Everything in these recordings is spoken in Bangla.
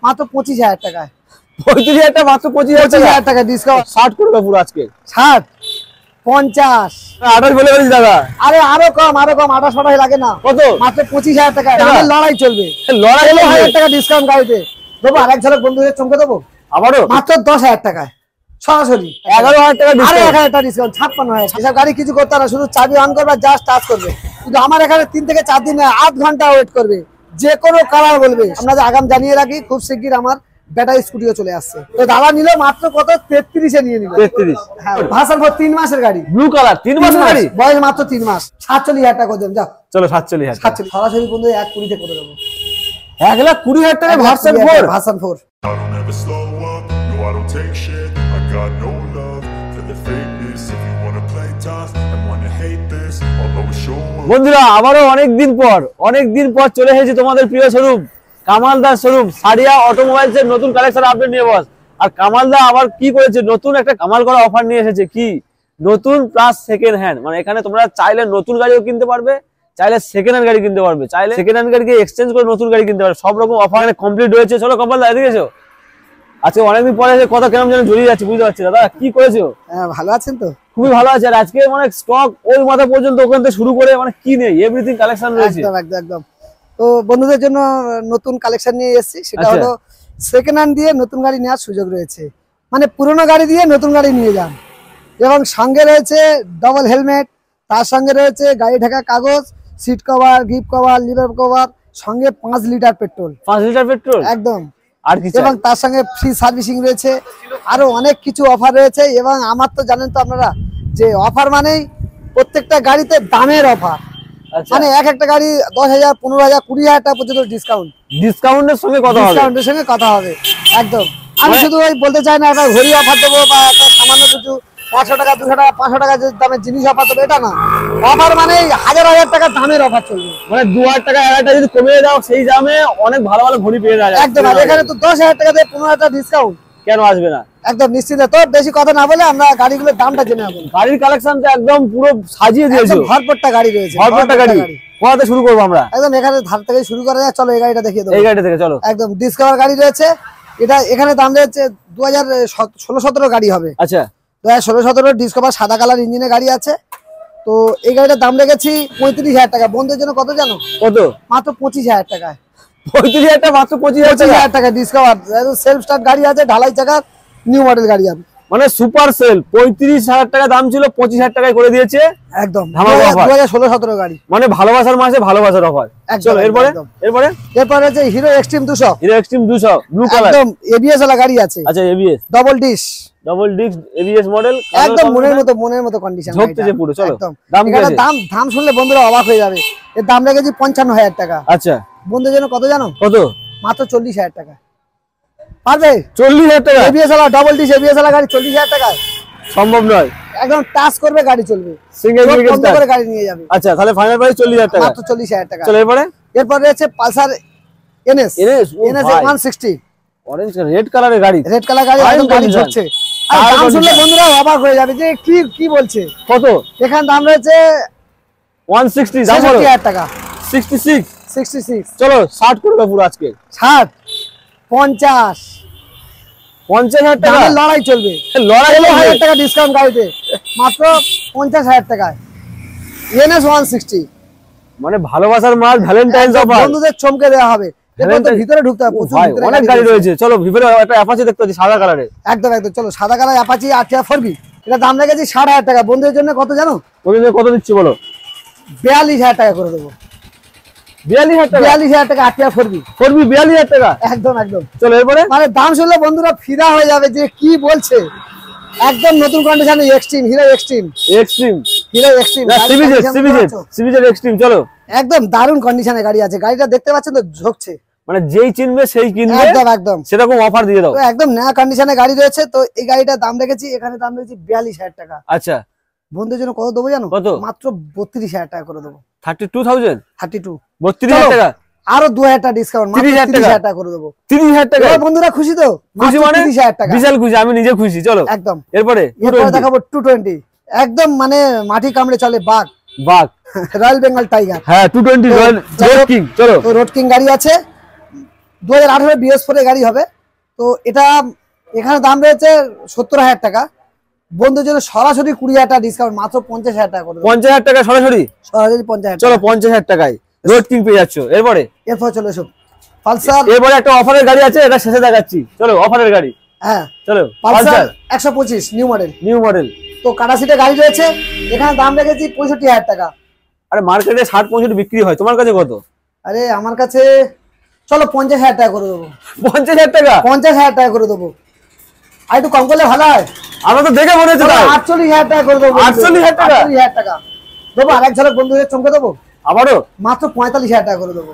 মাত্র 25,000 টাকায়। 35,000 টাকা মাত্র 25,000 টাকা ডিসকাউন্ট। 60 করে দেবো পুরো আজকে। 60 50 28 বলে বলিস দাদা। আরে আরো কম 28 লাগে না। কত? মাত্র 25,000 টাকা। দামের লড়াই চলবে। লড়াই 16,000 টাকা ডিসকাউন্ট গাড়িতে দেবো। আরেক ঝলক বন্ধুদের চমকে দেবো আবারও মাত্র 10,000 টাকায় সরাসরি। 11,000 টাকা আরে ডিসকাউন্ট। 1,000 টাকা ডিসকাউন্ট। 56,000। এসব গাড়ি কিছু করতে না, শুধু চাবি অন করবে, জাস্ট টাচ করবে। কিন্তু আমার এখানে 3 থেকে 4 দিন 8 ঘন্টা ওয়েট করবে। যে কোনো কালার বলবে। আপনাদের আগাম জানিয়ে রাখি, খুব শিগগির আমার ব্যাটারি স্কুটিও চলে আসছে। তো দাদা নিল মাত্র কত? 33 এ নিয়ে নিল। 33। হ্যাঁ, ভার্সন 4 3 মাসের গাড়ি। ব্লু কালার 3 মাসের গাড়ি। বয়স মাত্র 3 মাস। 47,000 টাকা করে দেন। যাও চলো 47,000 টাকা। 47 সরাসরি বন্ধু 1,20 তে করে দেবো। 1,20,000 টাকা version 4। Version 4। I don't ever slow up, no I don't take shit. I got no love for the fakeness. If you wanna play tough and wanna hate this, I'll always show up. বন্ধুরা আবারও অনেক দিন পর চলে এসেছি তোমাদের প্রিয় শোরুম কামালদার শোরুম সারিয়া অটোমোবাইলস এর নতুন কালেকশন আপডেট নিয়ে বস। আর কামালদা আবার কি করেছে, নতুন একটা কামাল করা অফার নিয়ে এসেছে। কি নতুন প্লাস সেকেন্ড হ্যান্ড, মানে এখানে তোমরা চাইলে নতুন গাড়িও কিনতে পারবে, চাইলে সেকেন্ড হ্যান্ড গাড়ি কিনতে পারবে, চাইলে সেকেন্ড হ্যান্ড গাড়িকে এক্সচেঞ্জ করে নতুন গাড়ি কিনতে পারবে। সব রকম অফার এখানে কমপ্লিট হয়েছে। চলো কামালদা এদিকে এসো। আজকে অনেকদিন পরে এসে কথা কেমন যেন জড়িয়ে যাচ্ছে, বুঝতে পারছি। দাদা কি করেছো? হ্যাঁ, ভালো আছেন তো? খুবই ভালো আছে। আর আজকে মানে স্টক ওই মাথা পর্যন্ত ওখান থেকে শুরু করে মানে কি নেই এভরিথিং কালেকশন রয়েছে। একদম। তো বন্ধুদের জন্য নতুন কালেকশন নিয়ে এসেছি। সেটা হলো সেকেন্ড হ্যান্ড দিয়ে নতুন গাড়ি নেওয়ার সুযোগ রয়েছে। মানে পুরনো গাড়ি দিয়ে নতুন গাড়ি নিয়ে যান। এবং সঙ্গে রয়েছে ডবল হেলমেট, তার সঙ্গে রয়েছে গাড়ি ঢাকা কাগজ, seat cover, gift cover, lever cover, সঙ্গে 5 লিটার পেট্রোল। 5 লিটার পেট্রোল একদম। আর কি? এবং তার সঙ্গে ফ্রি সার্ভিসিং রয়েছে। আরো অনেক কিছু অফার রয়েছে। এবং আমার তো জানেন তো আপনারা যে অফার মানেই প্রত্যেকটা গাড়িতে দামের অফার। মানে এক একটা গাড়ি 10,000, 15,000, 20,000 টাকা পর্যন্ত ডিসকাউন্ট। ডিসকাউন্টের সঙ্গে কথা হবে। ডিসকাউন্টের সঙ্গে কথা হবে একদম। আমি শুধু ওই বলতে চাই না একটা ঘড়ি অফার দেবো বা একটা সামান্য কিছু 100 টাকা, 200 টাকা, 500 টাকা দামের জিনিস অফার দেবো, এটা না। অফার মানে হাজার টাকা দামের অফার চলবে। মানে 2,000 টাকা 1,000 টাকা যদি কমিয়ে দাও সেই দামে অনেক ভালো ভালো ঘড়ি পেয়ে যাবে একদম। আর এখানে তো 10,000 টাকা দিয়ে 15,000 টাকা ডিসকাউন্ট। কেন আসবে না? একদম নিশ্চিত। তো বেশি কথা না বলে আমরা গাড়িগুলোর দামটা জেনে নেব। গাড়ির কালেকশন তো একদম পুরো সাজিয়ে দিয়েছো। ভরপুরটা গাড়ি রয়েছে। ভরপুরটা গাড়ি। কোথাতে শুরু করব আমরা? একদম এখানে ধার থেকে শুরু করা যায়। চলো এই গাড়িটা দেখিয়ে দেবো। এই গাড়িটা থেকে চলো। একদম ডিসকভার গাড়ি রয়েছে। এটা এখানে দাম রয়েছে 2016-17 গাড়ি হবে। আচ্ছা, 2016-17 ডিসকভার সাদা কালার ইঞ্জিনের গাড়ি আছে। তো এই গাড়িটার দাম রেখেছি 35,000 টাকা। বন্ধুদের জন্য কত জানো? কত? মাত্র 25,000 টাকায়। 35,000 টাকা মাত্র 25,000 টাকা ডিসকভার। সেলফ স্টার্ট গাড়ি আছে, ঢালাই চাকার নিউ মডেল গাড়ি আছে। মানে সুপার সেল। 35,000 টাকা দাম ছিল, 25,000 টাকায় করে দিয়েছে একদম। 2016-17 গাড়ি। মানে ভালোবাসার মাসে ভালোবাসার অফার। চলো এরপরে হচ্ছে Hero Xtreme 200। Hero Xtreme 200 blue colour. একদম এবিএস ওয়ালা গাড়ি আছে। আচ্ছা, ABS double disc ABS model. একদম মনের মতো কন্ডিশন ঝকঝকে পুরো। চলো দাম শুনলে বন্ধুরা অবাক হয়ে যাবে। এর দাম রেখেছি 55,000 টাকা। আচ্ছা, বন্ধুদের জন্য কত জানো? কত? মাত্র 40,000 টাকা। পারবে? 40,000 টাকা এবিএস ওয়ালা ডাবল ডিস্ক এবিএস ওয়ালা গাড়ি 40,000 টাকায় সম্ভব নয়। একদম টাচ করবে গাড়ি চলবে, সিঙ্গেল বন্ধ করে গাড়ি নিয়ে যাবে। আচ্ছা, তাহলে ফাইনাল প্রাইস 40,000 টাকা। মাত্র 40,000 টাকা। চলো এরপর রয়েছে পালসার এনএস 160। অরেঞ্জ রেড কালারের গাড়ি। রেড কালার গাড়ি একদম গাড়ি ঝরছে। আর দাম শুনলে বন্ধুরা অবাক হয়ে যাবে যে কি বলছে। কত? এখানে দাম রয়েছে 160। দাম 60,000 টাকা। 66। চলো 60 করে দাও পুরো আজকে। 60 50 50,000 টাকা লড়াই চলবে। লড়াই 1,000 টাকা ডিসকাউন্ট গাড়িতে মাত্র 50,000 টাকায় এনএস 160। মানে ভালোবাসার মাল, ভ্যালেন্টাইনস অফার। বন্ধুদের চমকে দেওয়া হবে। ভিতরে ঢুকতে হবে, প্রচুর ভিতরে অনেক গাড়ি রয়েছে। চলো ভিতরে একটা অ্যাপাচি দেখতে পাচ্ছি সাদা কালারের। একদম। চলো সাদা কালার অ্যাপাচি আরটিআর 4B। এটা দাম রেখেছি 60,000 টাকা। বন্ধুদের জন্য কত জানো? কত দিচ্ছি বলো? 42,000 টাকা করে দেবো। 42,000 টাকা আরটিআর 4B 42,000 টাকা। একদম। চলো এরপরে। মানে দাম শুনলে বন্ধুরা ফিদা হয়ে যাবে যে কি বলছে। একদম নতুন কন্ডিশনে Xtreme Hero Xtreme CBZ Xtreme. চলো একদম দারুণ কন্ডিশনে গাড়ি আছে। গাড়িটা দেখতে পাচ্ছেন তো ঝকছে। মানে যেই চিনবে সেই কিনবে। একদম সেরকম অফার দিয়ে দাও। একদম নয়া কন্ডিশনে গাড়ি রয়েছে। তো এই গাড়িটার দাম রেখেছি, এখানে দাম রেখেছি 42,000 টাকা। আচ্ছা, বন্ধুদের জন্য কত দেবো জানো? কত? মাত্র 32,000 টাকা করে দেবো। 32,000 32,000 টাকা। আরো 2,000 টাকা ডিসকাউন্ট, 30,000 টাকা করে দেবো। 30,000 টাকা। বন্ধুরা খুশি তো? খুশি মানে 30,000 টাকা। বিশাল খুশি, আমি নিজে খুশি। চলো একদম। এরপরে দেখাবো 220। একদম মানে মাটি কামড়ে চলে বাঘ। বাঘ, রয়্যাল বেঙ্গল টাইগার। হ্যাঁ 220 রয়্যাল রোড কিং। চলো তো রোড কিং গাড়ি আছে, 2018 BS4 গাড়ি হবে। তো এটা এখানে দাম রয়েছে 70,000 টাকা, বন্ধুর জন্য সরাসরি 20,000 টাকা ডিসকাউন্ট, মাত্র 50,000 টাকা করে দেবো। 50,000 টাকা সরাসরি, সরাসরি 50,000। চলো 50,000 টাকায় রোড কিং পেয়ে যাচ্ছ। এরপরে এরপর চলে এসো পালসার। এরপরে একটা অফারের গাড়ি আছে, এটা শেষে দেখাচ্ছি। চলো অফারের গাড়ি, হ্যাঁ চলো Pulsar 125 new model. New model. তো কাটা সিটে গাড়ি রয়েছে, এখানে দাম রেখেছি 65,000 টাকা। আরে মার্কেটে 60-65 বিক্রি হয়, তোমার কাছে কত? আরে আমার কাছে চলো 50,000 টাকা করে দেবো। 50,000 টাকা? 50,000 টাকা করে দেবো, আর একটু কম করলে ভালো হয়। আমরা তো দেখে মনে হচ্ছে 48,000 টাকা করে দেবো। 48,000 টাকা? 48,000 টাকা দেবো। আরেক ঝলক বন্ধুদের চমকে দেবো, আবারও মাত্র 45,000 টাকা করে দেবো।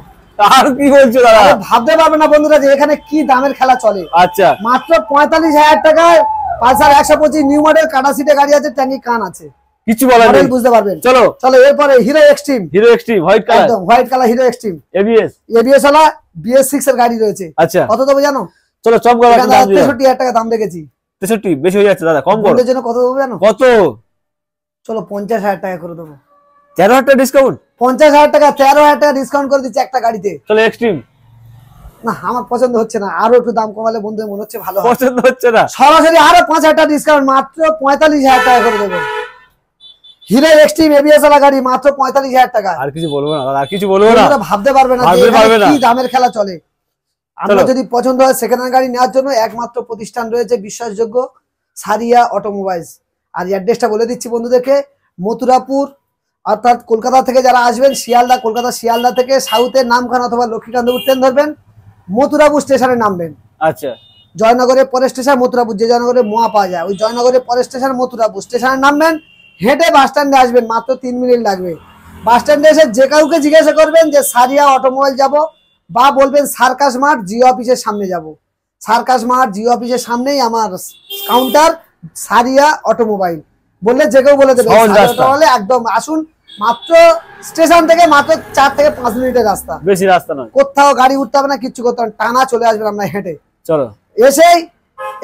আর কি বলছো দাদা? আরে ভাবতে পারবে না বন্ধুরা যে এখানে কি দামের খেলা চলে। আচ্ছা মাত্র 45,000 টাকায় পালসার 125 নিউ মডেল, কাটা সিটে গাড়ি আছে, ট্যাঙ্কি কান আছে, কিছু বলার মডেল নেই। বুঝতে পারবেন। চলো চলো এরপরে Hero Xtreme. Hero Xtreme white colour, একদম white colour Hero Xtreme, ABS ABS ওয়ালা BS6 এর গাড়ি রয়েছে। আচ্ছা কত দেবো জানো? চলো চপ গাড়ি দাম দিও। 63,000 টাকা দাম রেখেছি। 63 বেশি হয়ে যাচ্ছে দাদা, কম করো। বন্ধুদের জন্য কত দেবো জানো? কত? চলো 50,000 টাকা করে দেবো। 13,000 টাকা ডিসকাউন্ট? 50,000 টাকা, 13,000 টাকা ডিসকাউন্ট করে দিচ্ছি একটা গাড়িতে। চলো এক্সট্রিম। না আমার পছন্দ হচ্ছে না, আরো একটু দাম কমালে বন্ধুদের মনে হচ্ছে ভালো হয়। পছন্দ হচ্ছে না? সরাসরি আরো 5,000 টাকা ডিসকাউন্ট, মাত্র 45,000 টাকা করে দেবো। হিরো এক্সট্রিম এবিএস ওয়ালা গাড়ি, মাত্র 45,000 টাকা। আর কিছু বলবো না দাদা, আর কিছু বলবো না। বন্ধুরা ভাবতে পারবে না যে ভাবতে পারবে এখানে না। কি দামের খেলা চলে। আমরা চলো। যদি পছন্দ হয় সেকেন্ড হ্যান্ড গাড়ি নেওয়ার জন্য একমাত্র প্রতিষ্ঠান রয়েছে বিশ্বাসযোগ্য, সারিয়া অটোমোবাইলস। আর অ্যাড্রেসটা বলে দিচ্ছি বন্ধুদেরকে, মথুরাপুর, অর্থাৎ কলকাতা থেকে যারা আসবেন, শিয়ালদা, কলকাতা শিয়ালদা থেকে সাউথের নামখানা অথবা লক্ষ্মীকান্তপুর ট্রেন ধরবেন, মথুরাপুর স্টেশনে নামবেন। আচ্ছা জয়নগরের পরের স্টেশন মথুরাপুর, যে জয়নগরে মোয়া পাওয়া যায় ওই জয়নগরের পরের স্টেশন মথুরাপুর স্টেশনে নামবেন, হেঁটে বাস স্ট্যান্ডে আসবেন, মাত্র 3 মিনিট লাগবে। বাস স্ট্যান্ডে এসে যে কাউকে জিজ্ঞাসা করবেন যে সারিয়া অটোমোবাইল যাব, বা বলবেন সার্কাস মার্ট জিও অফিসের সামনে যাব। সার্কাস মার্ট জিও অফিসের সামনেই আমার কাউন্টার, সারিয়া অটোমোবাইল বললে যে কেউ বলে দেবে। সহজ সারিয়া রাস্তা। অটোমোবাইলে একদম আসুন, মাত্র স্টেশন থেকে মাত্র 4 থেকে 5 মিনিটের রাস্তা, বেশি রাস্তা নয়। কোথাও গাড়ি উঠতে হবে না, কিচ্ছু করতে হবে না, টানা চলে আসবেন আমরা হেঁটে। চলো এসেই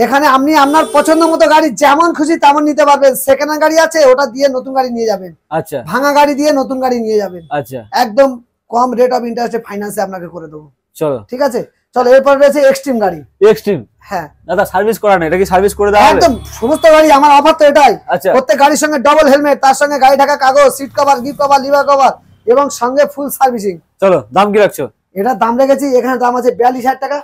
এখানে আপনি আপনার পছন্দ মতো গাড়ি যেমন খুশি তেমন নিতে পারবেন। সেকেন্ড হ্যান্ড গাড়ি আছে, ওটা দিয়ে নতুন গাড়ি নিয়ে যাবেন, আচ্ছা ভাঙা গাড়ি দিয়ে নতুন গাড়ি নিয়ে যাবেন, আচ্ছা একদম কম রেট অফ ইন্টারেস্টে ফাইন্যান্সে আপনাকে করে দেবো। চলো ঠিক আছে, চলো এরপর রয়েছে এক্সট্রিম গাড়ি। এক্সট্রিম হ্যাঁ দাদা সার্ভিস করা নেই, এটা কি সার্ভিস করে দেওয়া হবে? একদম সমস্ত গাড়ি আমার অফার তো এটাই। আচ্ছা। প্রত্যেক গাড়ির সঙ্গে ডবল হেলমেট, তার সঙ্গে গাড়ি ঢাকা কাগজ, seat cover, gift cover, lever cover এবং সঙ্গে ফুল সার্ভিসিং। চলো দাম কি রাখছো? এটার দাম রেখেছি, এখানে দাম আছে 42,000 টাকা।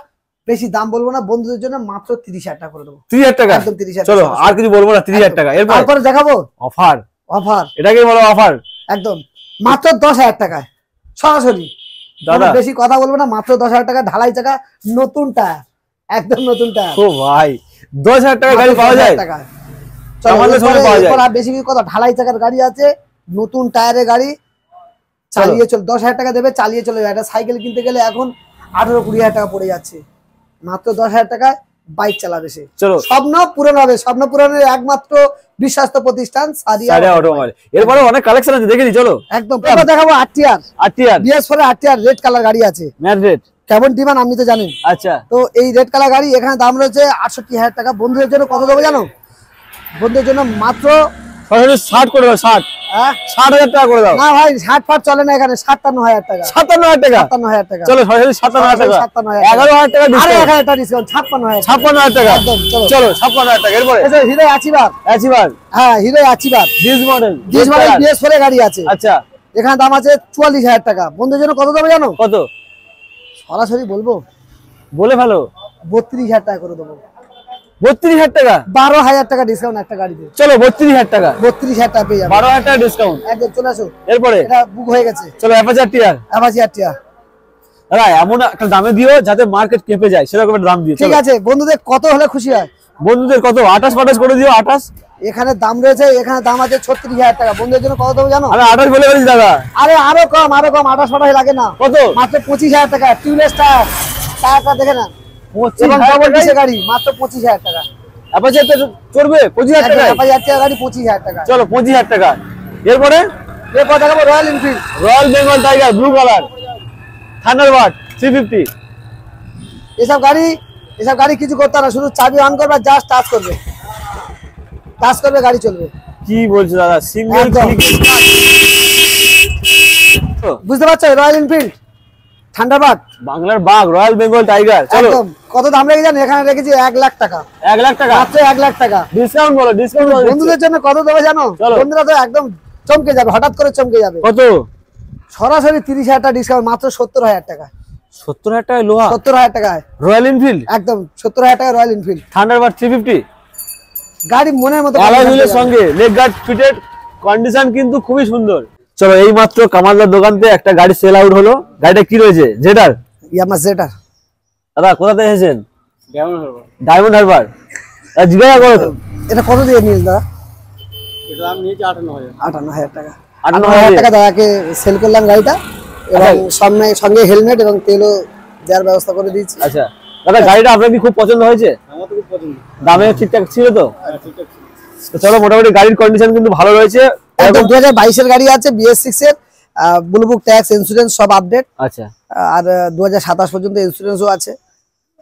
বেশি দাম বলবো না, বন্ধুদের জন্য মাত্র 30,000 টাকা করে দেবো। 30,000 টাকা? একদম 30,000 চলো টাকা। আর কিছু বলবো না, 30,000 টাকা। এরপর তারপরে দেখাবো অফার, অফার, এটাকে বলো অফার। একদম মাত্র 10,000 টাকায় সরাসরি। দাদা বেশি কথা বলবো না, মাত্র 10,000 টাকা, ঢালাই চাকা, নতুন টায়ার, একদম নতুন টায়ার। ও ভাই 10,000 টাকা গাড়ি পাওয়া যায়? আমাদের সঙ্গে পাওয়া যায়। আর বেশি কিছু কথা, ঢালাই চাকার গাড়ি আছে, নতুন টায়ারের গাড়ি, চালিয়ে চল 10,000 টাকা দেবে, চালিয়ে চলে যাবে। একটা সাইকেল কিনতে গেলে এখন 18-20,000 টাকা পড়ে যাচ্ছে, মাত্র 10,000 টাকায় বাইক চালাবে সে। চলো স্বপ্ন পূরণ হবে, স্বপ্ন পূরণের একমাত্র বিশ্বস্ত প্রতিষ্ঠান সারিয়া অটোমোবাইল। এরপরে অনেক কালেকশন আছে, দেখে নি চলো। একদম। এবার দেখাবো RTR, RTR BS4 RTR red colour গাড়ি আছে, ম্যাট রেড। কেমন ডিমান্ড আপনি তো জানেন। আচ্ছা তো এই রেড কালার গাড়ি এখানে দাম রয়েছে 68,000 টাকা। বন্ধুদের জন্য কত দেবো জানো? বন্ধুদের জন্য মাত্র সরাসরি 60 করে দাও, 60 60,000 টাকা করে দাও। না ভাই 60 চলে না, এখানে 57,000 টাকা। 57,000 টাকা? 57,000 টাকা। চলো সরাসরি 57,000 টাকা, 57,000 11,000 টাকা আরে ডিসকাউন্ট, 1,000 টাকা ডিসকাউন্ট, 56,000 56,000 টাকা। একদম। চলো চলো 56,000 টাকা। এরপরে হিরো অ্যাচিভার, অ্যাচিভার হ্যাঁ hero achiever dish model, dish model BS4 গাড়ি আছে, আচ্ছা এখানে দাম আছে 44,000 টাকা। বন্ধুদের জন্য কত দেবো জানো? কত সরাসরি বলবো, বলে ফেলো? 32,000 টাকা করে দেবো। 32,000 টাকা? 12,000 টাকা ডিসকাউন্ট একটা গাড়িতে। চলো 32,000 টাকা, 32,000 টাকা পেয়ে যাবে, 12,000 টাকা ডিসকাউন্ট। একদম। চলে আসো, এরপরে এটা বুক হয়ে গেছে। চলো অ্যাপাচি আরটিআর। অ্যাপাচি আরটিআর দাদা এমন একটা দামে দিও যাতে মার্কেট কেঁপে যায়, সেরকম একটা দাম দিও। ঠিক আছে, বন্ধুদের কত হলে খুশি হয়? বন্ধুদের কত 28 করে দিও। 28 এখানে দাম রয়েছে, এখানে দাম আছে 36,000 টাকা। বন্ধুদের জন্য কত দেবো জানো? আমি 28 বলে বলেছি দাদা। আরে আরো কম, আরো কম, 28 লাগে না, কত? মাত্র 25,000 টাকা। টিউবলেস টায়ার, টায়ারটা দেখে না, এবং ডবল ডিসের গাড়ি, মাত্র 25,000 টাকা। অ্যাপাচি চড়বে 25,000 টাকা? অ্যাপাচি আরটিআর গাড়ি 25,000 টাকা। চলো 25,000 টাকা। এরপরে এরপর দেখাবো royal Enfield, royal Bengal tiger blue colour, Thunderbird 350। এসব গাড়ি কিছু করতে না, শুধু চাবি অন করবে, জাস্ট টাচ করবে, গাড়ি চলবে। কি বলছো দাদা? সিঙ্গেল একদম। ক্লিক বুঝতে পারছো, রয়্যাল এনফিল্ড থান্ডারবার্ড বাংলার বাঘ, রয়্যাল বেঙ্গল টাইগার। চলো একদম। কত দাম রেখে জান? এখানে রেখেছি 1 লাখ টাকা। 1 লাখ টাকা মাত্র 1 লাখ টাকা। ডিসকাউন্ট বলো, ডিসকাউন্ট বলো। বন্ধুদের জন্য কত দেবে জানো? চলো। বন্ধুরা তো একদম চমকে যাবে, হঠাৎ করে চমকে যাবে। কত? সরাসরি 30,000 টাকা ডিসকাউন্ট, মাত্র 70,000 টাকা। 70,000 টাকায় লোহা, 70,000 টাকায় রয়্যাল এনফিল্ড একদম 70,000 টাকা রয়্যাল এনফিল্ড থান্ডারবার্ড 350 গাড়ি মনের মতো অ্যালয় হুইলের সঙ্গে লেগ গার্ড ফিটেড, কন্ডিশন কিন্তু খুবই সুন্দর। চলো এই মাত্র কামালদার দোকান থেকে একটা গাড়ি সেল আউট হলো। গাড়িটা কি রয়েছে? জেটার। ইয়ামাহা জেটার। দাদা কোথা থেকে এসেছেন? ডায়মন্ড হারবার। জিজ্ঞাসা করো তো। এটা কত দিয়ে নিয়েছ দাদা? এটা আমি নিয়েছি 58,000। 58,000 টাকা। 58,000 টাকা দাদাকে সেল করলাম গাড়িটা, এবং সঙ্গে হেলমেট এবং তেলও দেওয়ার ব্যবস্থা করে দিয়েছি। আচ্ছা দাদা, গাড়িটা আপনার কি খুব পছন্দ হয়েছে? আমার তো খুব পছন্দ। দামে ঠিকঠাক ছিল তো? হ্যাঁ, ঠিকঠাক ছিল। তো চলো, মোটামুটি গাড়ির কন্ডিশন কিন্তু ভালো রয়েছে। একদম 2022 এর গাড়ি আছে, BS6 এর ব্লু বুক, ট্যাক্স, ইন্স্যুরেন্স সব আপডেট। আচ্ছা, আর 2027 পর্যন্ত ইন্স্যুরেন্সও আছে।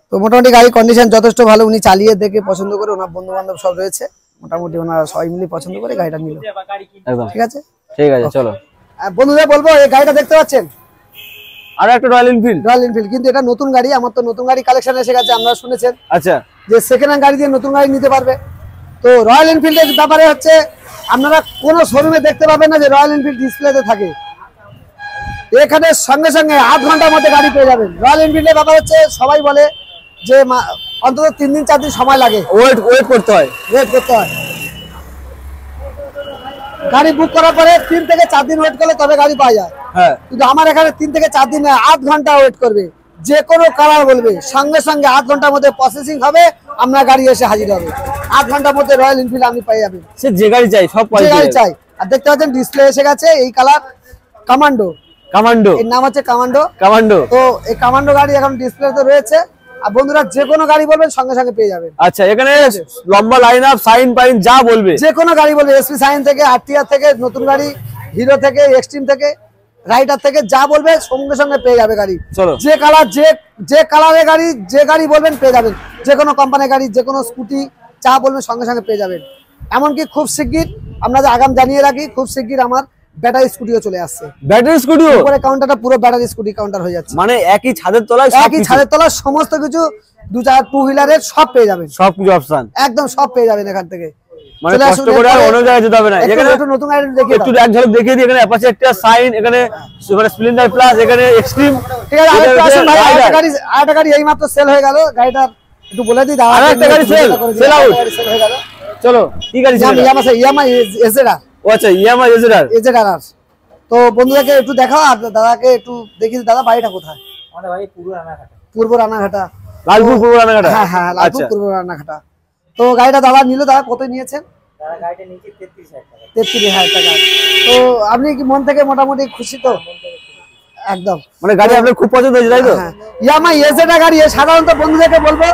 তো মোটামুটি গাড়ির কন্ডিশন যথেষ্ট ভালো। উনি চালিয়ে দেখে পছন্দ করে, ওনার বন্ধু বান্ধব সব রয়েছে, মোটামুটি ওনারা সবাই মিলে পছন্দ করে গাড়িটা নিল। একদম ঠিক আছে, ঠিক আছে। চলো বন্ধুদের বলবো, এই গাড়িটা দেখতে পাচ্ছেন আর একটা রয়্যাল এনফিল্ড। রয়্যাল এনফিল্ড, কিন্তু এটা নতুন গাড়ি। আমার তো নতুন গাড়ি কালেকশন এসে গেছে, আপনারা শুনেছেন আচ্ছা, যে সেকেন্ড হ্যান্ড গাড়ি দিয়ে নতুন গাড়ি নিতে পারবে। তো রয়্যাল এনফিল্ডের ব্যাপারে হচ্ছে, আপনারা কোনো শোরুমে দেখতে পাবেন না যে রয়্যাল এনফিল্ড ডিসপ্লেতে থাকে। এখানে সঙ্গে সঙ্গে 8 ঘন্টার মধ্যে গাড়ি পেয়ে যাবেন। রয়্যাল এনফিল্ডের ব্যাপার হচ্ছে, সবাই বলে যে অন্তত 3 দিন 4 দিন সময় লাগে, ওয়েট করতে হয়, ওয়েট করতে হয়। গাড়ি বুক করার পরে 3 থেকে 4 দিন ওয়েট করলে তবে গাড়ি পাওয়া যায়। হ্যাঁ। কিন্তু আমার এখানে 3 থেকে 4 দিন 8 ঘন্টা ওয়েট করবে। যে কোনো কালার বলবে, সঙ্গে সঙ্গে 8 ঘন্টার মধ্যে প্রসেসিং হবে, আপনার গাড়ি এসে হাজির হবে। 8 ঘন্টার মধ্যে রয়্যাল এনফিল্ড আপনি পেয়ে যাবেন। সে যে গাড়ি চাই সব যে গাড়ি চাই। আর দেখতে পাচ্ছেন ডিসপ্লে এসে গেছে, এই কালার কমান্ডো, কমান্ডো, এর নাম হচ্ছে কমান্ডো। কমান্ডো। তো এই কমান্ডো গাড়ি এখন ডিসপ্লেতে রয়েছে। আর বন্ধুরা যে কোনো গাড়ি বলবেন সঙ্গে সঙ্গে পেয়ে যাবেন। আচ্ছা, এখানে লম্বা লাইন আপ, সাইন পাইন যা বলবে, যে কোনো গাড়ি বলবে, এসপি সাইন থেকে, আরটিআর থেকে, নতুন গাড়ি হিরো থেকে, এক্সট্রিম থেকে, রাইডার থেকে যা বলবে সঙ্গে সঙ্গে পেয়ে যাবে গাড়ি। চলো। যে কালার, যে কালারের গাড়ি, যে গাড়ি বলবেন পেয়ে যাবেন। যে কোনো কোম্পানির গাড়ি, যে কোনো স্কুটি যা বলবেন সঙ্গে সঙ্গে পেয়ে যাবেন। এমনকি খুব শিগগির, আপনাদের আগাম জানিয়ে রাখি, খুব শিগগির আমার ব্যাটারি স্কুটিও চলে আসছে। ব্যাটারি স্কুটিও? উপরে কাউন্টারটা পুরো ব্যাটারি স্কুটি কাউন্টার হয়ে যাচ্ছে। মানে একই ছাদের তলায় একই ছাদের তলায় সমস্ত কিছু, 2-4 টু হুইলারের সব পেয়ে যাবেন। সব কিছু অপশন একদম সব পেয়ে যাবেন এখান থেকে। মানে কষ্ট করে আর অন্য জায়গায় যেতে হবে না। এখানে একটু নতুন গাড়ি দেখিয়ে একটু এক ঝলক দেখিয়ে দিই। এখানে অ্যাপাচি একটা সাইন, এখানে স্প্লেন্ডার প্লাস, এখানে এক্সট্রিম। ঠিক আছে, আরেকটা আসুন ভাই, আরেকটা গাড়ি এইমাত্র সেল হয়ে গেল। গাড়িটার একটু বলে দিই, আরেকটা গাড়ি সেল আউট। হয়ে গেল। চলো, কি গাড়ি ছিল? ইয়ামাহা এজেডার। ও আচ্ছা, ইয়ামাহা এজেডার। তো বন্ধুদেরকে একটু দেখাও, আর দাদাকে একটু দেখিয়ে দিই। দাদা বাড়িটা কোথায়? আমাদের ভাই পূর্ব রানাঘাটা। পূর্ব রানাঘাটা, লালপুর পূর্ব রানাঘাটা। হ্যাঁ হ্যাঁ, লালপুর পূর্ব রানাঘাটা। তো গাড়িটা দাদা নিল, দাদা কত নিয়েছেন? তারা গাড়িটা নিচে 33,000 টাকা। 33,000 টাকা। তো আপনি কি মন থেকে মোটামুটি খুশি তো? একদম। মানে গাড়ি আপনার খুব পছন্দ হয়েছে, তাই তো? ইয়ামাহা এজেডার গাড়ি সাধারণত বন্ধুদেরকে বলবো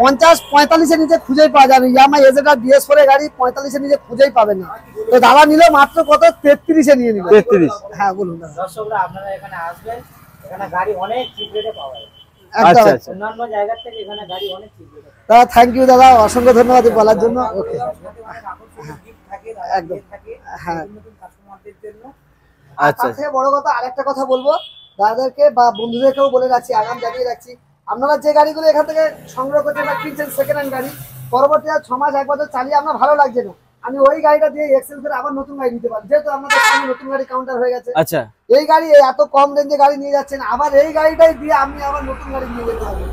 50-45 এর নিচে খুঁজেই পাওয়া যাবে। ইয়ামাহা এজেডার BS4 এর গাড়ি 45 এর নিচে খুঁজেই পাবেন না। তো দাদা নিল মাত্র কত? 33 এ নিয়ে নিল। 33। হ্যাঁ বলুন দাদা। দর্শকরা আপনারা এখানে আসবেন, এখানে গাড়ি অনেক চিপ রেটে পাওয়া যায়। একদম। আচ্ছা, আচ্ছা। অন্যান্য জায়গা থেকে এখানে গাড়ি অনেক চিপ রেটে। দাদা থ্যাংক ইউ দাদা, অসংখ্য ধন্যবাদ বলার জন্য। ওকে, একদম। হ্যাঁ, নতুন কাস্টমারদের জন্য। আচ্ছা, তার থেকে বড় কথা আরেকটা কথা বলবো দাদাদেরকে বা বন্ধুদেরকেও বলে রাখছি, আগাম জানিয়ে রাখছি, আপনারা যে গাড়িগুলো এখান থেকে সংগ্রহ করছেন বা কিনছেন সেকেন্ড হ্যান্ড গাড়ি, পরবর্তী 6 মাস 1 বছর চালিয়ে আপনার ভালো লাগছে না, আমি ওই গাড়িটা দিয়ে এক্সচেঞ্জ করে আবার নতুন গাড়ি নিতে পারি। যেহেতু আপনাদের সামনে নতুন গাড়ি কাউন্টার হয়ে গেছে, আচ্ছা। এই গাড়ি এত কম রেঞ্জে গাড়ি নিয়ে যাচ্ছেন, আবার এই গাড়িটাই দিয়ে আপনি আবার নতুন গাড়ি নিয়ে যেতে পারবেন।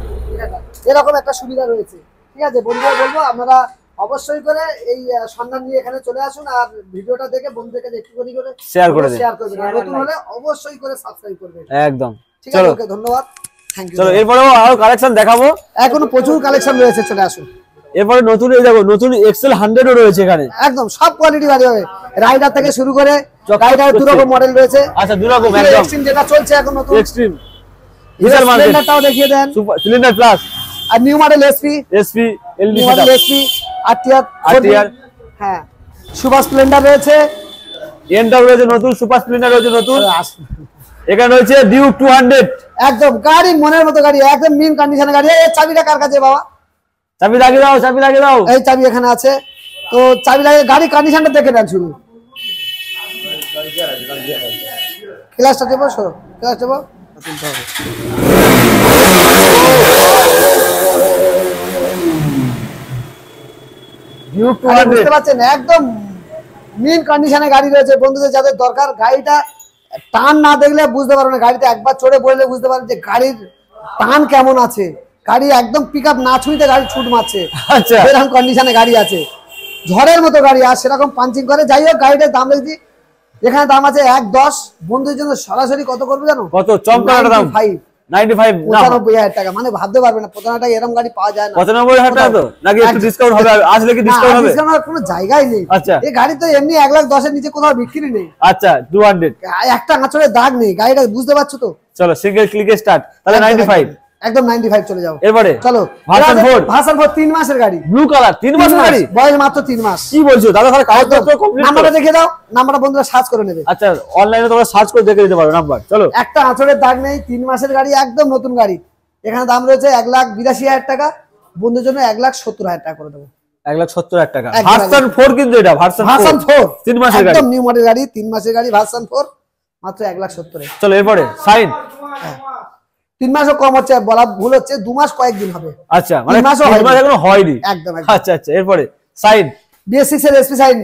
এরকম একটা সুবিধা রয়েছে। ঠিক আছে, বন্ধুরা বলবো আপনারা অবশ্যই করে এই সন্ধান নিয়ে এখানে চলে আসুন, আর ভিডিওটা দেখে বন্ধুদেরকে একটুখানি করে শেয়ার করে দিন। শেয়ার করবেন, আর নতুন হলে অবশ্যই করে সাবস্ক্রাইব করবেন। একদম। ঠিক আছে, ওকে, ধন্যবাদ, থ্যাংক ইউ। চলো, এরপরেও আরো কালেকশন দেখাবো। এখনো প্রচুর কালেকশন রয়েছে, চলে আসুন। এরপরে নতুন, এই দেখো নতুন এক্সেল 100ও রয়েছে এখানে। একদম সব কোয়ালিটি গাড়ি হবে, রাইডার থেকে শুরু করে। রাইডার দু রকম মডেল রয়েছে। আচ্ছা, দু রকম, একদম। এক্সট্রিম যেটা চলছে এখন নতুন, এক্সট্রিম স্প্লেন্ডারটাও দেখিয়ে দেন, সুপার সিলিন্ডার প্লাস, আর new model SP, SP এলডি new model SP, RTR, হ্যাঁ, সুপার স্প্লেন্ডার রয়েছে, এনটাও রয়েছে নতুন, সুপার স্প্লেন্ডার রয়েছে নতুন। এখানে রয়েছে ডিউক 200। একদম গাড়ি মনের মতো গাড়ি, একদম মিন কন্ডিশনের গাড়ি। এই চাবিটা কার কাছে বাবা? চাবি লাগিয়ে দাও, চাবি লাগিয়ে দাও। এই চাবি এখানে আছে। তো চাবি লাগিয়ে গাড়ি কন্ডিশনটা দেখে নেন শুরু। ক্লাসটা দেবো, সরো ক্লাস দেবো, তুলতে হবে। আরে বুঝতে পারছেন একদম মেন কন্ডিশনে গাড়ি রয়েছে। বন্ধুদের যাদের দরকার, গাড়িটা টান না দেখলে বুঝতে পারবে না, গাড়িতে একবার চড়ে বললে বুঝতে পারবে যে গাড়ির টান কেমন আছে। গাড়ি একদম পিক আপ না ছুঁইতে গাড়ি ছুট মারছে, আচ্ছা এরকম কন্ডিশনে গাড়ি আছে, ঝড়ের মতো গাড়ি আর সেরকম পাঞ্চিং করে। যাই হোক গাড়িটার দাম দেখছি এখানে দাম আছে 1.10। বন্ধুদের জন্য সরাসরি কত করবে জানো? কত? চমৎকার দাম 95 না 95,000 টাকা। মানে ভাবতে পারবে না 95 টাকা এরকম গাড়ি পাওয়া যায় না। 95,000 টাকা তো নাকি একটু ডিসকাউন্ট হবে? আসলে কি ডিসকাউন্ট হবে? ডিসকাউন্ট হওয়ার কোনো জায়গাই নেই। আচ্ছা এই গাড়ি তো এমনি 1,10,000 এর নিচে কোথাও বিক্রি নেই। আচ্ছা 200। একটা আঁচড়ের দাগ নেই গাড়িটা, বুঝতে পারছো তো? চলো সিঙ্গেল ক্লিকে স্টার্ট, তাহলে 95 একদম 95 চলে যাও। এরপরে চলো ভার্সন 4 ভার্সন 4 3 মাসের গাড়ি, ব্লু কালার 3 মাসের গাড়ি, বয়স মাত্র 3 মাস। কি বলছো দাদা? তাহলে কাগজপত্র কমপ্লিট। নাম্বারটা দেখে দাও, নাম্বারটা বন্ধুরা সার্চ করে নেবে। আচ্ছা অনলাইনে তোমরা সার্চ করে দেখে দিতে পারো নাম্বার। চলো একটা আঁচড়ের দাগ নেই, 3 মাসের গাড়ি, একদম নতুন গাড়ি। এখানে দাম রয়েছে 1,82,000 টাকা। বন্ধুর জন্য 1,70,000 টাকা করে দেবো। 1,70,000 টাকা। একদম, ভার্সন 4 কিন্তু এটা ভার্সন 4 3 মাসের গাড়ি, একদম নিউ মডেল গাড়ি, 3 মাসের গাড়ি, ভার্সন 4 মাত্র 1,70,000। চলো এরপরে সাইন। 3 মাসও কম হচ্ছে, বলা ভুল হচ্ছে, 2 মাস কয়েকদিন হবে। আচ্ছা মানে 3 মাসও 3 মাস এখনো হয়নি। একদম আচ্ছা আচ্ছা এরপরে সাইন। BS6 এর SP সাইন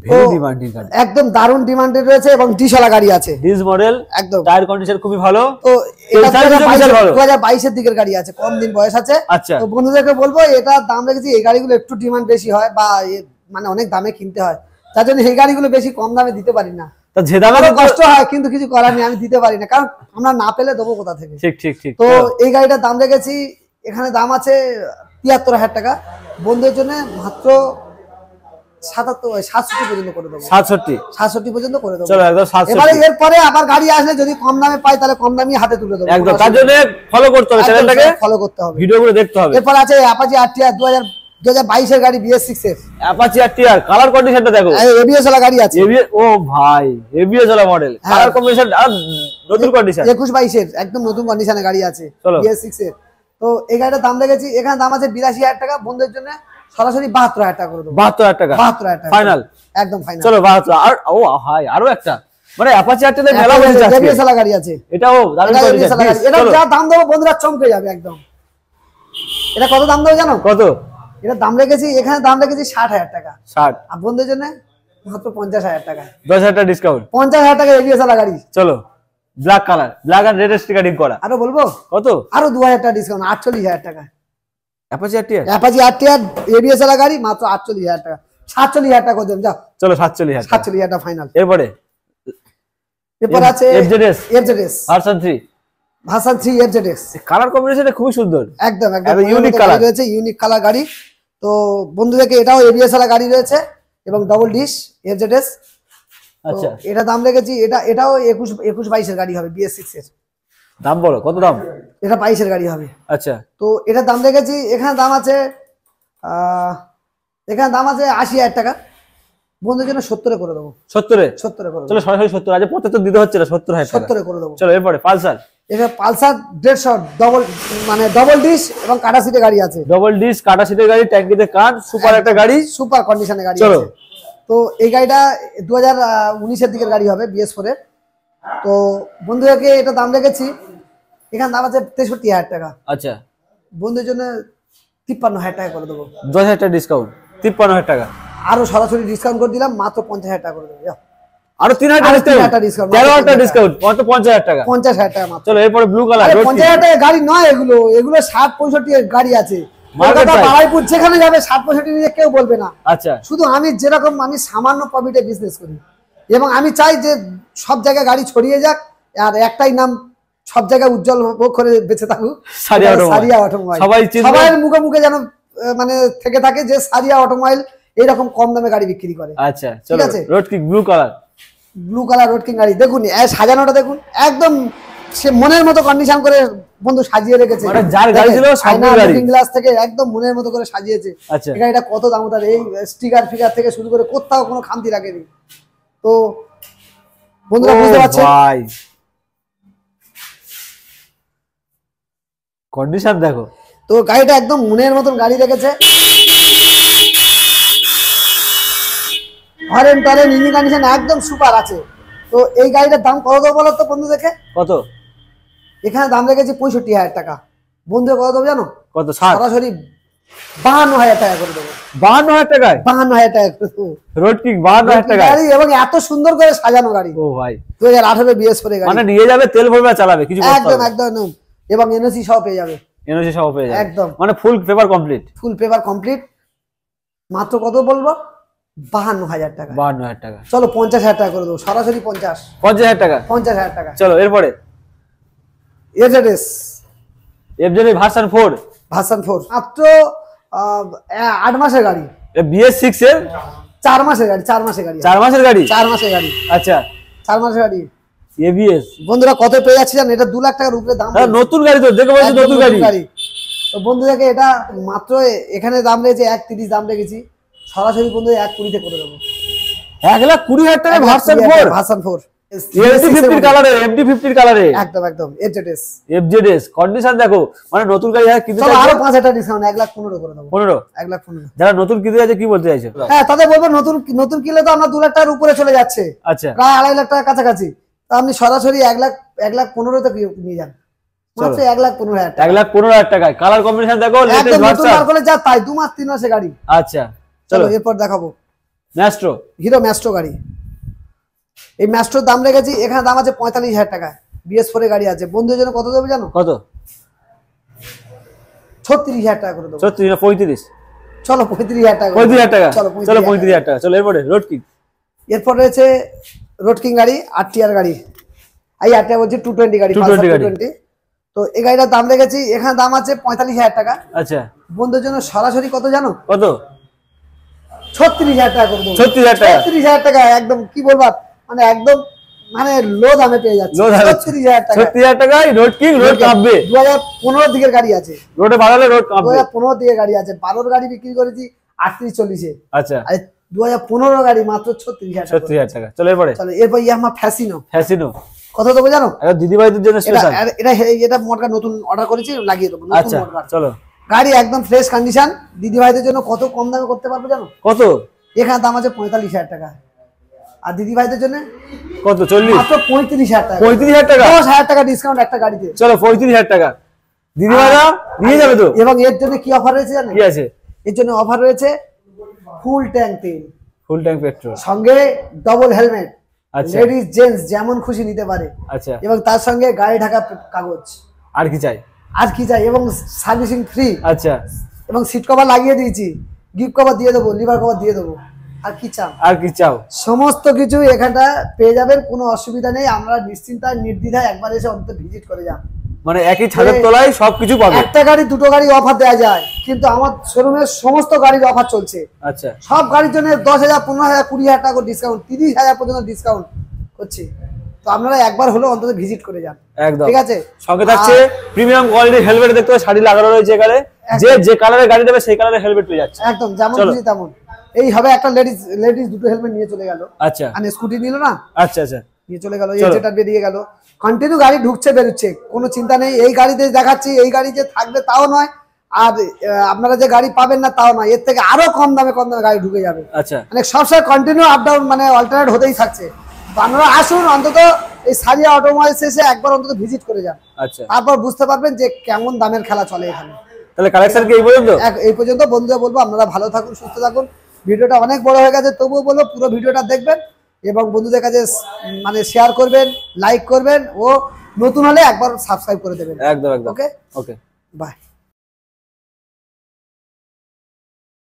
ভেরি ডিমান্ডিং গাড়ি, একদম দারুণ ডিমান্ডে রয়েছে এবং ডিশালা গাড়ি আছে ডিস মডেল, একদম। টায়ার কন্ডিশন খুবই ভালো। তো এটা Size ও বিশাল ভালো। 2022 এর দিকের গাড়ি আছে, কম দিন বয়স আছে। আচ্ছা তো বন্ধুদেরকে বলবো এটার দাম রেখেছি, এই গাড়িগুলো একটু ডিমান্ড বেশি হয় বা মানে অনেক দামে কিনতে হয়, তার জন্য এই গাড়িগুলো বেশি কম দামে দিতে পারি না। তা ঝেদামে আমারও কষ্ট হয় কিন্তু কিছু করার নেই, আমি দিতে পারি না, কারণ আমরা না পেলে দেবো কোথা থেকে। ঠিক ঠিক ঠিক। তো এই গাড়িটার দাম রেখেছি, এখানে দাম আছে 73,000 টাকা। বন্ধুদের জন্য মাত্র 67 পর্যন্ত করে দেবো। 67 পর্যন্ত করে দেবো। চলো একদম 67। এবারে এরপরে আবার গাড়ি আসলে যদি কম দামে পাই তাহলে কম দামি হাতে তুলে দেবো। একদম, তার জন্য ফলো করতে হবে চ্যানেলটাকে, ফলো করতে হবে, ভিডিওগুলো দেখতে হবে। এরপর আছে অ্যাপাচি RTR 2022 এর গাড়ি, BS6 এর অ্যাপাচি RTR কালার কন্ডিশনটা দেখো, ABS ওয়ালা গাড়ি আছে। ও ভাই এবিএস ওয়ালা মডেল, কালার কম্বিনেশন আর নতুন কন্ডিশন, 21-22 এর একদম নতুন কন্ডিশনে গাড়ি আছে, চলো। BS6 এর। তো এই গাড়িটার দাম রেখেছি, এখানে দাম আছে 82,000 টাকা। বন্ধুদের জন্য সরাসরি 72,000 টাকা করে দেবো। 72,000 টাকা 72,000 টাকা ফাইনাল, একদম ফাইনাল। চলো 72। আর ও ভাই আরো একটা মানে অ্যাপাচি RTR এর মেলা হয়েছে আজকে, ABS ওয়ালা গাড়ি আছে, এটাও দারুণ এটা ABS কন্ডিশন। ওয়ালা গাড়ি। এটা যা দাম দেবো বন্ধুরা চমকে যাবে একদম। এটা কত দাম দেবো জানো? কত? এটা দাম রেখেছি, এখানে দাম রেখেছি 60,000 টাকা। 60। আর বন্ধুদের জন্য মাত্র 50,000 টাকা। 10,000 টাকা ডিসকাউন্ট। 50,000 টাকা ABS ওয়ালা গাড়ি। চলো ব্ল্যাক কালার, ব্ল্যাক আর রেড স্টিকারিং করা। আরো বলবো, কত? আরো 2,000 টাকা ডিসকাউন্ট, 48,000 টাকা। Apache RTR Apache RTR ABS ওয়ালা গাড়ি মাত্র 48,000 টাকা। 47,000 টাকা করে দেন, যাও। চলো 47,000 47,000 টাকা ফাইনাল। এরপরে এরপর আছে FZS FZS version 3, version 3 FZS। Colour কম্বিনেশনটা খুবই সুন্দর, একদম একদম একদম unique গাড়ি color। রয়েছে, ইউনিক কালার গাড়ি। তো বন্ধুদেরকে এটাও ABS ওয়ালা গাড়ি রয়েছে এবং ডবল ডিশ FZS। আচ্ছা এটা দাম রেখেছি, এটাও 21-22 এর গাড়ি হবে, BS6 এর। দাম বলো কত দাম? এটা 22 এর গাড়ি হবে। আচ্ছা তো এটা দাম রেখেছি, এখানে দাম আছে 80,000 টাকা। বন্ধুদের জন্য 70 করে দেবো। 70 এ 70 করে দেবো, চলো সরাসরি 70। আজ প্রত্যেক দিতে হচ্ছে না, 70,000 টাকা। 70 করে দেবো। চলো এরপরে পালসার, এটা পালসার 150 ডবল ডিশ এবং কাটা সিটে গাড়ি আছে, ডবল ডিস কাটা সিটের গাড়ি, ট্যাঙ্কিতে কাঠ, সুপার একটা গাড়ি। সুপার কন্ডিশনে গাড়ি চলো। আছে। তো এই গাড়িটা 2019 এর দিকের গাড়ি হবে, BS4 এর। তো বন্ধুদেরকে এটা দাম রেখেছি, এখানে দাম আছে 63,000 টাকা। আচ্ছা বন্ধুদের জন্য 53,000 টাকা করে দেবো। 10,000 টাকা ডিসকাউন্ট, 53,000 টাকা। আরো সরাসরি ডিসকাউন্ট করে দিলাম, মাত্র 50,000 টাকা করে দেবো, যাও। আরো 3,000 আরো টাকা 3,000 ডিসকাউন্ট, 13,000 টাকা ডিসকাউন্ট, মাত্র 50,000 টাকা। 50,000 টাকা মাত্র। চলো এরপরে ব্লু কালার, 50,000 টাকা গাড়ি নয় এগুলো, এগুলো 60-65 এর গাড়ি আছে। কলকাতা price। বারাইপুর যেখানে যাবে 60-65 নিয়ে কেউ বলবে না। আচ্ছা শুধু আমি যেরকম, আমি সামান্য প্রফিটে বিজনেস করি এবং আমি চাই যে সব জায়গায় গাড়ি ছড়িয়ে যাক, আর একটাই নাম সব জায়গায় উজ্জ্বল হোক করে বেঁচে থাকুক, সারিয়া অটোমোবাইল। সারিয়া অটোমোবাইল। সবাই চিনবে। সবার মুখে মুখে যেন মানে থেকে থাকে যে সারিয়া অটোমোবাইল এইরকম কম দামে গাড়ি বিক্রি করে। আচ্ছা চলো আছে। Road king blue colour, blue colour road king গাড়ি দেখুন, সাজানোটা দেখুন, একদম সে মনের মতো কন্ডিশন করে বন্ধু সাজিয়ে রেখেছে। মানে যার গাড়ি ছিল সামনের গাড়ি। লুকিং গ্লাস থেকে একদম মনের মতো করে সাজিয়েছে। আচ্ছা। এই গাড়িটা কত দাম তার, এই স্টিকার ফিগার থেকে শুরু করে কোথাও কোনো খামতি রাখেনি। তো বন্ধুরা বুঝতে পারছেন, ভাই কন্ডিশন দেখো। তো গাড়িটা একদম মনের মতন গাড়ি রেখেছে, হরেন টরেন ইঞ্জিন কন্ডিশন একদম সুপার আছে। তো এই গাড়িটার দাম কত দেবো বলো তো বন্ধু দেখে? কত? এখানে দাম রেখেছি 65,000 টাকা। বন্ধু কত দেবো জানো? কত? 60? সরাসরি 52,000 টাকা করে দেবো। 52,000 টাকায় 52,000 টাকা করে দেবো। রোড কিং 52,000 টাকায় গাড়ি এবং এত সুন্দর করে সাজানো গাড়ি। ও ভাই 2018 বিএস করে গাড়ি। মানে নিয়ে যাবে, তেল ভরবে আর চালাবে, কিছু করতে একদম হবে না। একদম এবং এনওসি সহ পেয়ে যাবে। এনওসি সহ পেয়ে যাবে একদম মানে ফুল পেপার কমপ্লিট। ফুল পেপার কমপ্লিট। মাত্র কত বলবো? 52,000 টাকা। 52,000 টাকা। চলো 50,000 টাকা করে দেবো, সরাসরি 50,000 টাকা। 50,000 টাকা। চলো এরপরে এজেডএস এফজেড ভার্সন 4 ভার্সন 4 মাত্র 8 মাসের গাড়ি। BS6 এর 4 মাসের গাড়ি, 4 মাসের গাড়ি, 4 মাসের গাড়ি। 4 মাসের গাড়ি, আচ্ছা 4 মাসের গাড়ি। ABS বন্ধুরা কত পেয়ে যাচ্ছে জানেন? এটা 2 লাখ টাকার উপরে দাম। নতুন গাড়ি তো দেখে বলছি, একদম নতুন গাড়ি। তো বন্ধুদেরকে এটা মাত্র এখানে দাম রয়েছে 1,30 দাম রেখেছি, সরাসরি বন্ধু 1,20 তে করে দেবো। 1,20,000 টাকা ভার্সন 4 ভার্সন 4 MT50 কালারে, MT50 কালারে একদম একদম এজেডএস। FZS কন্ডিশন দেখো, মানে নতুন গাড়ি যারা কিনতে চলো চাইছো আরো 5,000 টাকা ডিসকাউন্ট 1,15,000 করে দেবো। 15। 1,15,000। যারা নতুন কিনতে যাচ্ছে কি বলতে চাইছো? হ্যাঁ তাদের বলবো নতুন নতুন কিনলে তো আমরা 2 লাখ টাকার উপরে চলে যাচ্ছে, আচ্ছা প্রায় 2.5 লাখ টাকার কাছাকাছি। তো আপনি সরাসরি 1,15,000 তে নিয়ে যান, মাত্র 1,15,000 টাকা। 1,15,000 টাকায় কালার কম্বিনেশন দেখো, লেটেস্ট একদম নতুন ভার্সন। বার করে যা তাই 2 মাস 3 মাসের গাড়ি। আচ্ছা চলো চলো এরপর দেখাবো ম্যাস্ট্রো। হিরো ম্যাস্ট্রো গাড়ি। এই ম্যাস্ট্রোর দাম রেখেছি, এখানে দাম আছে 45,000 টাকা। BS4 এর গাড়ি আছে। বন্ধুদের জন্য কত দেবে জানো? কত? 36,000 টাকা করে দেবো। 36 না 35? চলো 35,000 টাকা। 35,000 টাকা। চলো চলো 35,000 টাকা। চলো এরপরে রোড কিং। এরপর রয়েছে রোড কিং গাড়ি, RTR গাড়ি। এই RTR বলছি 220 গাড়ি, 220 গাড়ি। 220। তো এই গাড়িটার দাম রেখেছি, এখানে দাম আছে 45,000 টাকা। আচ্ছা বন্ধুদের জন্য সরাসরি কত জানো? কত? 36,000 টাকা করে দেবো। 36,000 টাকা। 36,000 টাকা একদম কি বলবো, মানে একদম মানে লো দামে পেয়ে যাচ্ছে। 36,000 টাকা। 36,000 টাকায় রোড কিং, রোড কাঁপবে। 2015 দিকের গাড়ি আছে, রোডে বাড়ালে রোড কাঁপবে। 2015 দিকের গাড়ি আছে। 12 গাড়ি বিক্রি করেছি 38-40-এ। আচ্ছা আর 2015 গাড়ি মাত্র 36,000 টাকা। 36,000 টাকা। চলো এরপরে চলো এরপর ইয়ামাহা ফ্যাসিনো। ফ্যাসিনো কত দেবো জানো? এটা দিদিভাইদের জন্য এটা স্পেশাল। এটা এটা মডগার্ড নতুন অর্ডার করেছি, লাগিয়ে দেবো নতুন আচ্ছা মডগার্ড। চলো গাড়ি একদম ফ্রেশ কন্ডিশন। দিদি ভাইদের জন্য কত কম দামে করতে পারবো জানো? কত? এখানে দাম আছে 45,000 টাকা। আর দিদি ভাইদের জন্য কত? 40? মাত্র 35,000 টাকা। 35,000 টাকা। 10,000 টাকা ডিসকাউন্ট একটা গাড়িতে। চলো 35,000 টাকা। দিদিভাইরা নিয়ে যাবে তো? এবং এর জন্য কি অফার রয়েছে জানেন? কি আছে? এর জন্য অফার রয়েছে ফুল ট্যাঙ্ক তেল, ফুল ট্যাঙ্ক পেট্রোল, সঙ্গে ডবল হেলমেট, আচ্ছা। লেডিস জেন্টস যেমন খুশি নিতে পারে, আচ্ছা এবং তার সঙ্গে গাড়ি ঢাকা কাগজ। আর কি চাই? আর কি চাই? এবং সার্ভিসিং ফ্রি, আচ্ছা এবং সিট কভার লাগিয়ে দিয়েছি, গিফট কভার দিয়ে দেবো, লিভার কভার দিয়ে দেবো। আর কি চাও? আর কি চাও? সমস্ত কিছু এখানটা পেয়ে যাবেন, কোনো অসুবিধা নেই। আমরা নিশ্চিন্তায় নির্দ্বিধায় একবার এসে অন্তত ভিজিট করে যান। মানে একই ছাদের তলায় সবকিছু পাবে। একটা গাড়ি দুটো গাড়ি অফার দেওয়া যায়, কিন্তু আমার শোরুমের সমস্ত গাড়ির অফার চলছে। আচ্ছা সব গাড়ির জন্য 10,000, 15,000, 20,000 টাকা ডিসকাউন্ট, 30,000 পর্যন্ত ডিসকাউন্ট করছি। তো আপনারা একবার হলেও অন্তত ভিজিট করে যান। একদম ঠিক আছে। সঙ্গে থাকছে প্রিমিয়াম কোয়ালিটির হেলমেট, দেখতে পাচ্ছেন শাড়ি লাগানো রয়েছে এখানে। যে কালারের গাড়ি দেবে সেই কালারের হেলমেট পেয়ে যাচ্ছে। একদম যেমন চলো। খুশি তেমন। এই হবে একটা লেডিস দুটো হেলমেট নিয়ে চলে গেল। আচ্ছা আর স্কুটি নিল না, আচ্ছা আচ্ছা নিয়ে চলে গেল। এই চলো। যেটা বেরিয়ে গেল, কন্টিনিউ গাড়ি ঢুকছে বেরোচ্ছে, কোনো চিন্তা নেই। এই গাড়িতে দেখাচ্ছি, এই গাড়ি যে থাকবে তাও নয়, আর আপনারা যে গাড়ি পাবেন না তাও নয়, এর থেকে আরো কম দামে গাড়ি ঢুকে যাবে। আচ্ছা মানে সবসময় কন্টিনিউ আপ ডাউন, মানে অল্টারনেট হতেই থাকছে। তো আপনারা আসুন, অন্তত এই সারিয়া অটোমোবাইলস এসে একবার অন্তত ভিজিট করে যান, আচ্ছা তারপর বুঝতে পারবেন যে কেমন দামের খেলা চলে এখানে। তাহলে কালেকশন কি এই পর্যন্ত? এই পর্যন্ত। বন্ধুদের বলবো আপনারা ভালো থাকুন, সুস্থ থাকুন। ভিডিওটা অনেক বড় হয়ে গেছে, তবুও বলবো পুরো ভিডিওটা দেখবেন এবং বন্ধুদের কাছে মানে শেয়ার করবেন, লাইক করবেন, ও নতুন হলে একবার সাবস্ক্রাইব করে দেবেন। একদম একদম ওকে ওকে বাই।